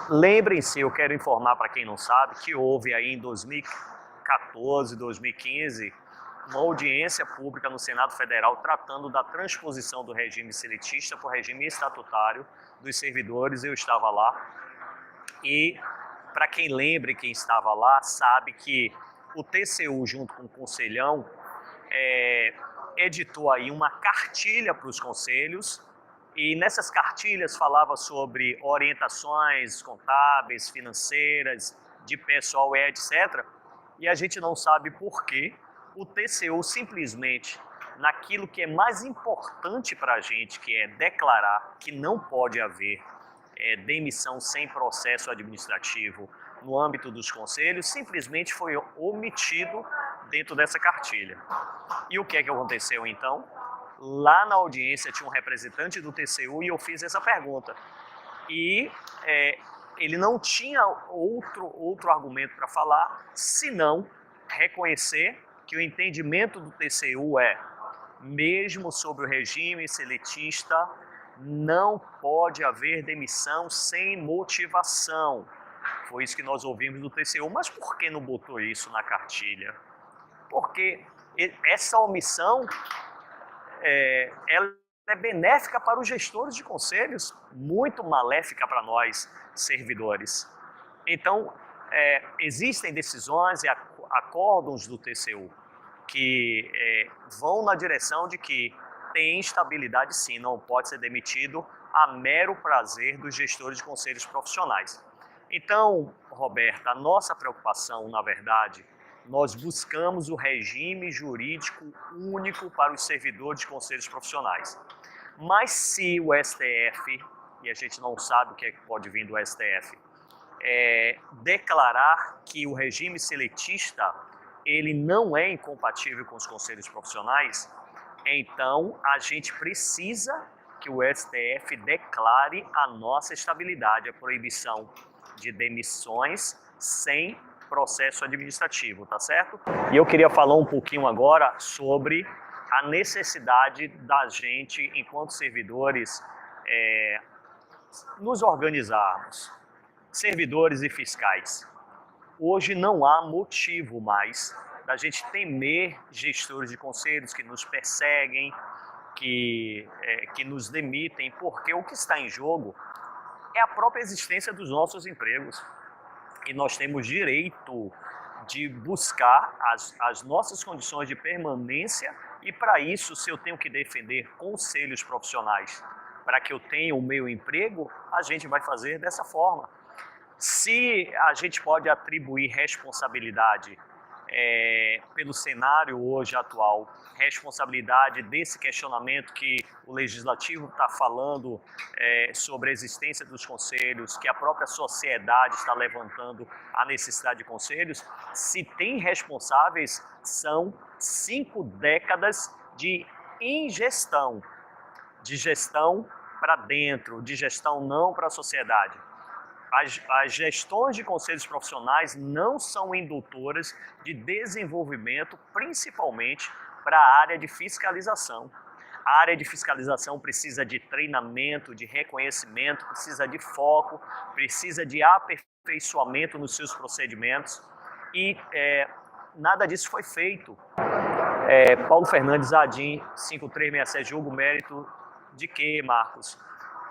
Lembrem-se, eu quero informar para quem não sabe, que houve aí em 2014, 2015, uma audiência pública no Senado Federal tratando da transposição do regime seletista para o regime estatutário dos servidores. Eu estava lá e, para quem lembra, quem estava lá, sabe que o TCU, junto com o Conselhão, editou aí uma cartilha para os conselhos, e nessas cartilhas falava sobre orientações contábeis, financeiras, de pessoal e etc. E a gente não sabe por que o TCU simplesmente, naquilo que é mais importante para a gente, que é declarar que não pode haver demissão sem processo administrativo no âmbito dos conselhos, simplesmente foi omitido dentro dessa cartilha. E o que é que aconteceu então? Lá na audiência tinha um representante do TCU e eu fiz essa pergunta. E ele não tinha outro argumento para falar, senão reconhecer que o entendimento do TCU mesmo sob o regime seletista, não pode haver demissão sem motivação. Foi isso que nós ouvimos do TCU. Mas por que não botou isso na cartilha? Porque essa omissão ela é benéfica para os gestores de conselhos, muito maléfica para nós, servidores. Então, existem decisões e acórdãos do TCU que vão na direção de que tem instabilidade sim, não pode ser demitido a mero prazer dos gestores de conselhos profissionais. Então, Roberta, a nossa preocupação, na verdade, nós buscamos o regime jurídico único para os servidores de conselhos profissionais. Mas se o STF, e a gente não sabe o que é que pode vir do STF, declarar que o regime seletista ele não é incompatível com os conselhos profissionais, então a gente precisa que o STF declare a nossa estabilidade, a proibição de demissões sem processo administrativo, tá certo? E eu queria falar um pouquinho agora sobre a necessidade da gente, enquanto servidores, nos organizarmos. Servidores e fiscais. Hoje não há motivo mais da gente temer gestores de conselhos que nos perseguem, que nos demitem, porque o que está em jogo é a própria existência dos nossos empregos. E nós temos direito de buscar as nossas condições de permanência, e para isso, se eu tenho que defender conselhos profissionais para que eu tenha o meu emprego, a gente vai fazer dessa forma. Se a gente pode atribuir responsabilidade pelo cenário hoje atual, responsabilidade desse questionamento que o Legislativo está falando sobre a existência dos conselhos, que a própria sociedade está levantando a necessidade de conselhos, se tem responsáveis, são 5 décadas de ingestão, de gestão para dentro, de gestão não para a sociedade. As gestões de conselhos profissionais não são indutoras de desenvolvimento, principalmente para a área de fiscalização. A área de fiscalização precisa de treinamento, de reconhecimento, precisa de foco, precisa de aperfeiçoamento nos seus procedimentos, e nada disso foi feito. Paulo Fernandes, ADIM 5367, julgo mérito de quê, Marcos?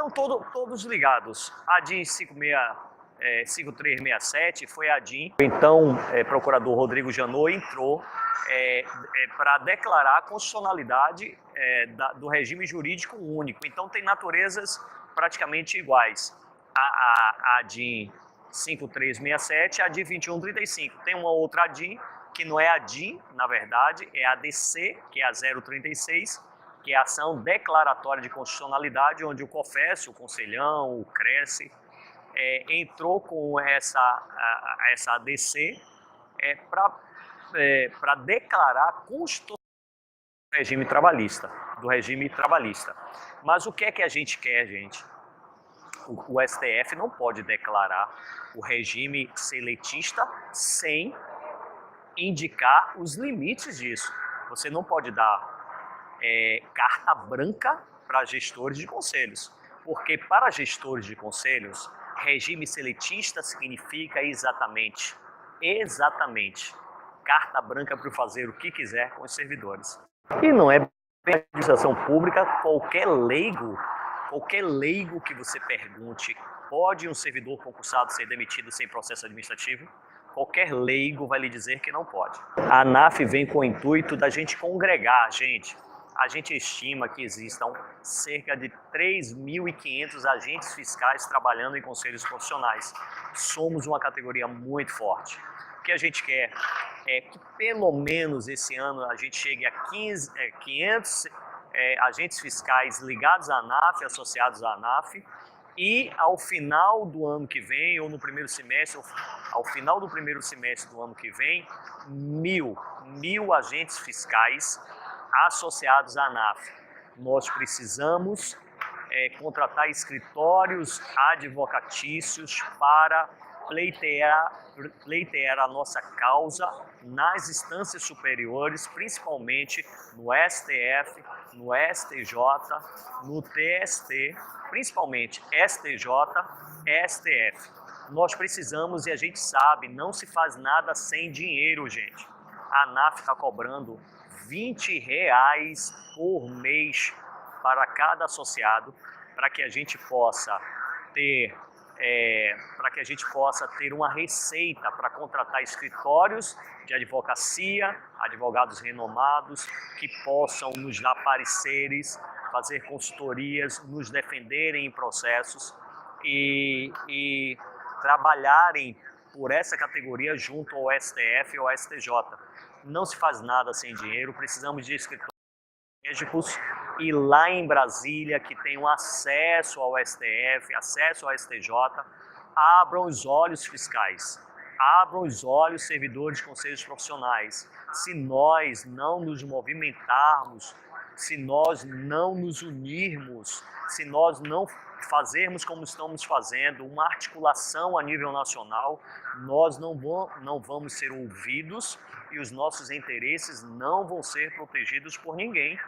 Então, todos ligados. ADIM 5367 foi a ADIM. Então, procurador Rodrigo Janot entrou para declarar a constitucionalidade do regime jurídico único. Então, tem naturezas praticamente iguais. A ADIM 5367 e a ADIM 2135. Tem uma outra ADIM, que não é ADIM, na verdade, é a ADC, que é a 036, que é a ação declaratória de constitucionalidade, onde o COFES, o Conselhão, o CRECE, entrou com essa ADC para declarar a constitucionalidade do regime trabalhista. Mas o que é que a gente quer, gente? O STF não pode declarar o regime seletista sem indicar os limites disso. Você não pode dar carta branca para gestores de conselhos, porque para gestores de conselhos Regime seletista significa exatamente, carta branca para fazer o que quiser com os servidores. E não é bem a administração pública, qualquer leigo que você pergunte, pode um servidor concursado ser demitido sem processo administrativo? Qualquer leigo vai lhe dizer que não pode. A ANAF vem com o intuito da gente congregar, gente. A gente estima que existam cerca de 3.500 agentes fiscais trabalhando em conselhos profissionais. Somos uma categoria muito forte. O que a gente quer é que pelo menos esse ano a gente chegue a 500 agentes fiscais ligados à ANAF, associados à ANAF, e ao final do ano que vem, ou no primeiro semestre, ao final do primeiro semestre do ano que vem, mil agentes fiscais associados à ANAF. Nós precisamos contratar escritórios advocatícios para pleitear a nossa causa nas instâncias superiores, principalmente no STF, no STJ, no TST, principalmente STJ, STF. Nós precisamos, e a gente sabe, não se faz nada sem dinheiro, gente. A ANAF está cobrando R$20 por mês para cada associado, para que a gente possa ter uma receita para contratar escritórios de advocacia, advogados renomados, que possam nos dar pareceres, fazer consultorias, nos defenderem em processos e trabalharem por essa categoria junto ao STF ou ao STJ. Não se faz nada sem dinheiro, precisamos de escritórios estratégicos e lá em Brasília, que tenham acesso ao STF, acesso ao STJ, abram os olhos fiscais, abram os olhos servidores de conselhos profissionais. Se nós não nos movimentarmos, se nós não nos unirmos, se nós não fazermos como estamos fazendo, uma articulação a nível nacional, nós não vamos ser ouvidos e os nossos interesses não vão ser protegidos por ninguém.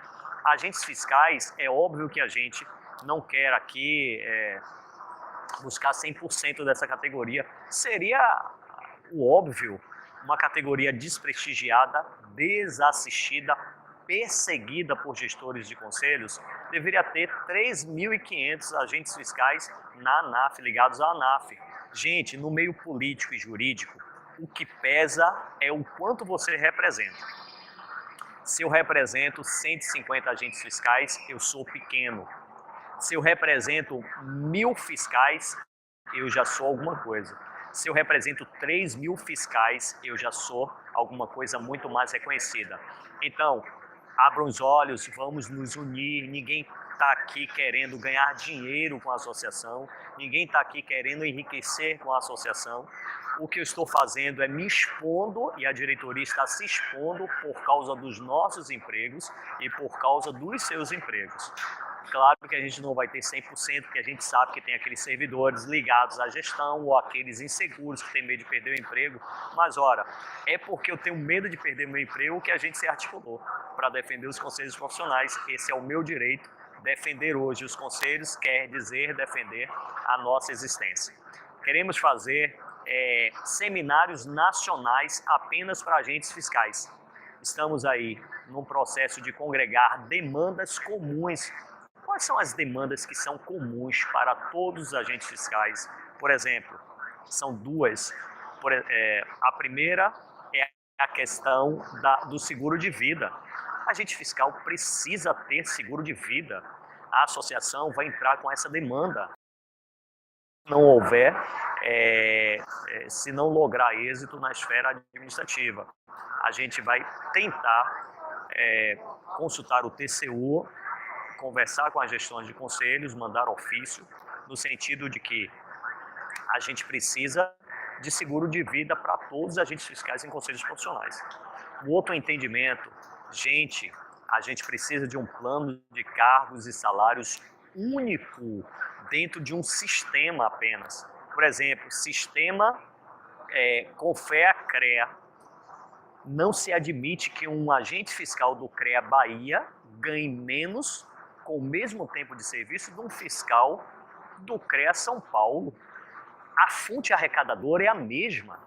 Agentes fiscais, é óbvio que a gente não quer aqui buscar 100% dessa categoria. Seria o óbvio, uma categoria desprestigiada, desassistida, perseguida por gestores de conselhos, deveria ter 3.500 agentes fiscais na ANAF, ligados à ANAF. Gente, no meio político e jurídico, o que pesa é o quanto você representa. Se eu represento 150 agentes fiscais, eu sou pequeno. Se eu represento 1.000 fiscais, eu já sou alguma coisa. Se eu represento 3.000 fiscais, eu já sou alguma coisa muito mais reconhecida. Então, abram os olhos, vamos nos unir. Ninguém está aqui querendo ganhar dinheiro com a associação, ninguém está aqui querendo enriquecer com a associação. O que eu estou fazendo é me expondo, e a diretoria está se expondo por causa dos nossos empregos e por causa dos seus empregos. Claro que a gente não vai ter 100%, porque a gente sabe que tem aqueles servidores ligados à gestão ou aqueles inseguros que têm medo de perder o emprego, mas ora, é porque eu tenho medo de perder meu emprego que a gente se articulou para defender os conselhos profissionais. Esse é o meu direito. Defender hoje os conselhos quer dizer defender a nossa existência. Queremos fazer seminários nacionais apenas para agentes fiscais. Estamos aí num processo de congregar demandas comuns. Quais são as demandas que são comuns para todos os agentes fiscais? Por exemplo, são duas. A primeira é a questão do seguro de vida. Agente fiscal precisa ter seguro de vida. A associação vai entrar com essa demanda. Se não houver, se não lograr êxito na esfera administrativa, a gente vai tentar consultar o TCU, conversar com as gestões de conselhos, mandar ofício, no sentido de que a gente precisa de seguro de vida para todos os agentes fiscais em conselhos profissionais. O outro entendimento, a gente precisa de um plano de cargos e salários único dentro de um sistema apenas. Por exemplo, sistema CONFEA-CREA. Não se admite que um agente fiscal do CREA Bahia ganhe menos com o mesmo tempo de serviço de um fiscal do CREA São Paulo. a fonte arrecadadora é a mesma.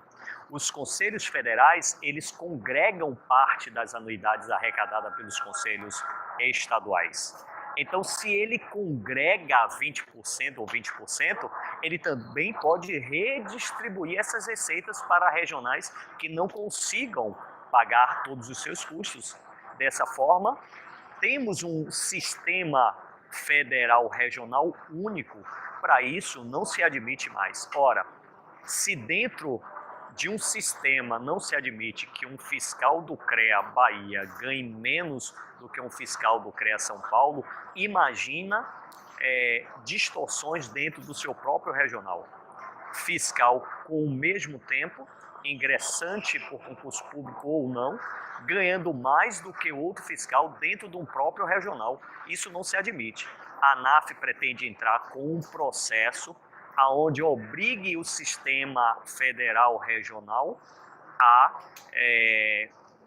Os conselhos federais, eles congregam parte das anuidades arrecadadas pelos conselhos estaduais. Então, se ele congrega 20% ou 20%, ele também pode redistribuir essas receitas para regionais que não consigam pagar todos os seus custos. Dessa forma, temos um sistema federal regional único. Para isso, não se admite mais. Ora, se dentro de um sistema não se admite que um fiscal do CREA Bahia ganhe menos do que um fiscal do CREA São Paulo, imagina distorções dentro do seu próprio regional. Fiscal com o mesmo tempo, ingressante por concurso público ou não, ganhando mais do que outro fiscal dentro de um próprio regional. Isso não se admite. A ANAF pretende entrar com um processo aonde obrigue o sistema federal regional a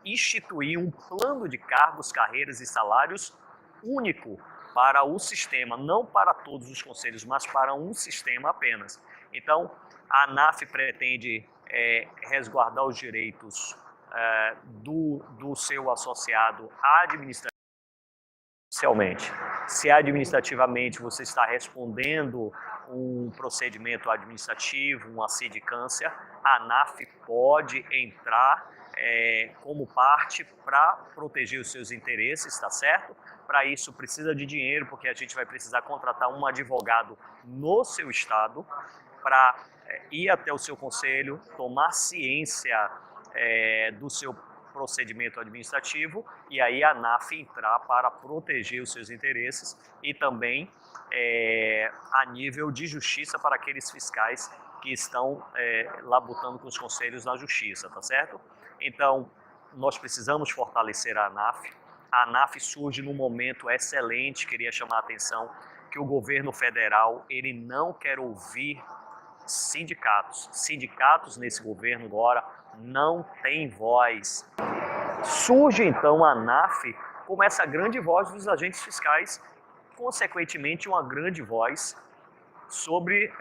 instituir um plano de cargos, carreiras e salários único para o sistema, não para todos os conselhos, mas para um sistema apenas. Então, a ANAF pretende resguardar os direitos do seu associado administrativamente. Se administrativamente você está respondendo um procedimento administrativo, uma sindicância, a ANAF pode entrar como parte para proteger os seus interesses, tá certo? Para isso precisa de dinheiro, porque a gente vai precisar contratar um advogado no seu estado para ir até o seu conselho, tomar ciência do seu procedimento administrativo e aí a ANAF entrar para proteger os seus interesses e também a nível de justiça para aqueles fiscais que estão labutando com os conselhos na justiça, tá certo? Então, nós precisamos fortalecer a ANAF. A ANAF surge num momento excelente, queria chamar a atenção que o governo federal, ele não quer ouvir sindicatos. Sindicatos nesse governo agora não têm voz. Surge então a ANAF como essa grande voz dos agentes fiscais, consequentemente uma grande voz sobre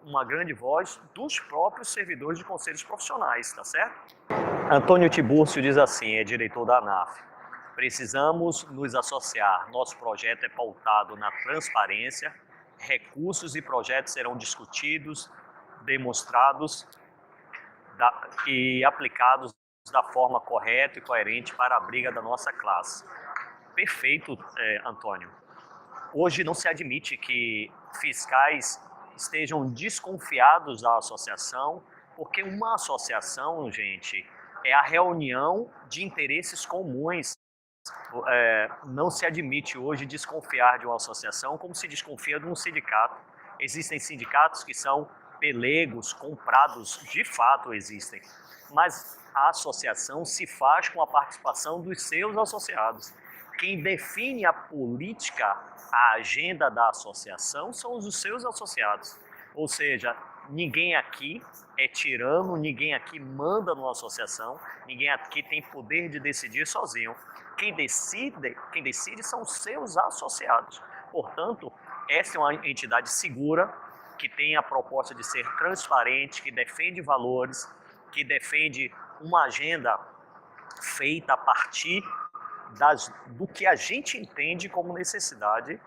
uma grande voz dos próprios servidores de conselhos profissionais, tá certo? Antônio Tibúrcio diz assim, é diretor da ANAF: precisamos nos associar, nosso projeto é pautado na transparência, recursos e projetos serão discutidos, demonstrados e aplicados da forma correta e coerente para a briga da nossa classe. Perfeito, Antônio. Hoje não se admite que fiscais estejam desconfiados da associação, porque uma associação, gente, é a reunião de interesses comuns. Não se admite hoje desconfiar de uma associação como se desconfia de um sindicato. Existem sindicatos que são pelegos, comprados, de fato existem, mas a associação se faz com a participação dos seus associados. Quem define a política, a agenda da associação são os seus associados. Ou seja, ninguém aqui é tirano, ninguém aqui manda numa associação, ninguém aqui tem poder de decidir sozinho. Quem decide são os seus associados. Portanto, essa é uma entidade segura, que tem a proposta de ser transparente, que defende valores, que defende uma agenda feita a partir do que a gente entende como necessidade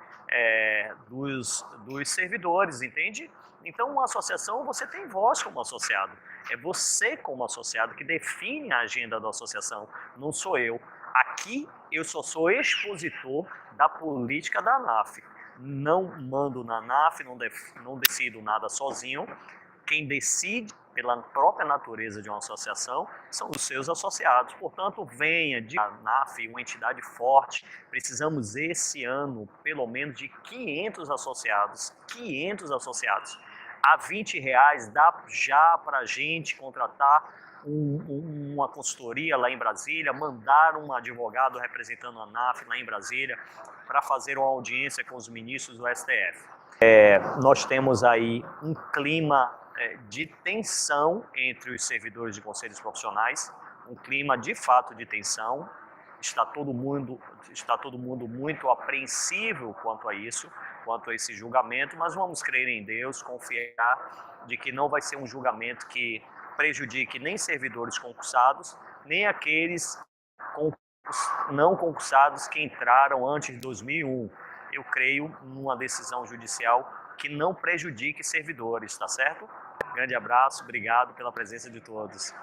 dos servidores, entende? Então, uma associação, você tem voz como associado. É você como associado que define a agenda da associação, não sou eu. Aqui, eu só sou expositor da política da ANAF. Não mando na ANAF, não decido nada sozinho. Quem decide, pela própria natureza de uma associação, são os seus associados. Portanto, venha de ANAF, uma entidade forte. Precisamos esse ano, pelo menos, de 500 associados. 500 associados. A R$20 dá já para a gente contratar uma consultoria lá em Brasília, mandar um advogado representando a ANAF lá em Brasília para fazer uma audiência com os ministros do STF. Nós temos aí um clima de tensão entre os servidores de conselhos profissionais, um clima de fato de tensão. está todo mundo muito apreensivo quanto a isso, quanto a esse julgamento, mas vamos crer em Deus, confiar de que não vai ser um julgamento que prejudique nem servidores concursados, nem aqueles não concursados que entraram antes de 2001. Eu creio numa decisão judicial que não prejudique servidores, tá certo? Grande abraço, obrigado pela presença de todos.